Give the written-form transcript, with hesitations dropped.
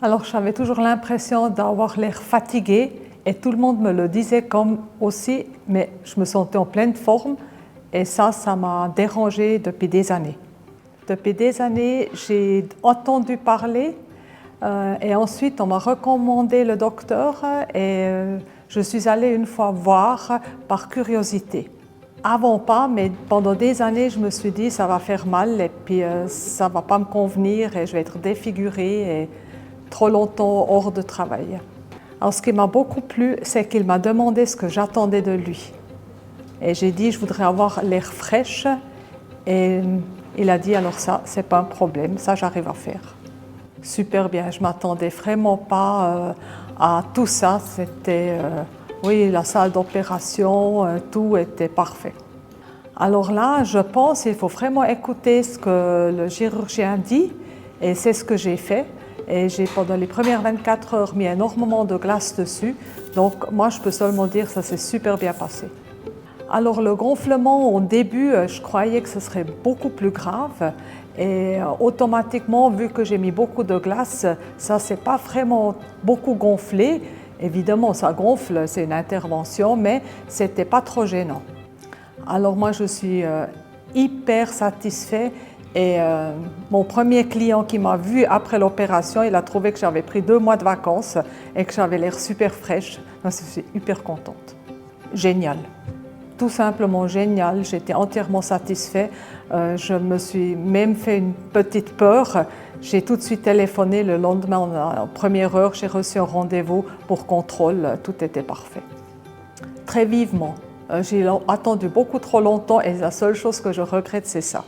Alors j'avais toujours l'impression d'avoir l'air fatiguée et tout le monde me le disait comme aussi, mais je me sentais en pleine forme et ça m'a dérangée depuis des années. Depuis des années, j'ai entendu parler et ensuite on m'a recommandé le docteur et je suis allée une fois voir par curiosité. Avant pas, mais pendant des années, je me suis dit ça va faire mal et puis ça va pas me convenir et je vais être défigurée et trop longtemps hors de travail. Alors ce qui m'a beaucoup plu, c'est qu'il m'a demandé ce que j'attendais de lui. Et j'ai dit je voudrais avoir l'air fraîche et il a dit alors ça, c'est pas un problème, ça j'arrive à faire. Super bien, je m'attendais vraiment pas à tout ça, c'était oui, la salle d'opération, tout était parfait. Alors là, je pense qu'il faut vraiment écouter ce que le chirurgien dit et c'est ce que j'ai fait. Et j'ai pendant les premières 24 heures mis énormément de glace dessus. Donc moi, je peux seulement dire que ça s'est super bien passé. Alors le gonflement, au début, je croyais que ce serait beaucoup plus grave. Et automatiquement, vu que j'ai mis beaucoup de glace, ça ne s'est pas vraiment beaucoup gonflé. Évidemment, ça gonfle, c'est une intervention, mais ce n'était pas trop gênant. Alors moi, je suis hyper satisfaite et mon premier client qui m'a vu après l'opération, il a trouvé que j'avais pris 2 mois de vacances et que j'avais l'air super fraîche. Donc, je suis hyper contente. Génial. Tout simplement génial, j'étais entièrement satisfaite. Je me suis même fait une petite peur. J'ai tout de suite téléphoné le lendemain, en première heure, j'ai reçu un rendez-vous pour contrôle, tout était parfait. Très vivement. J'ai attendu beaucoup trop longtemps et la seule chose que je regrette, c'est ça.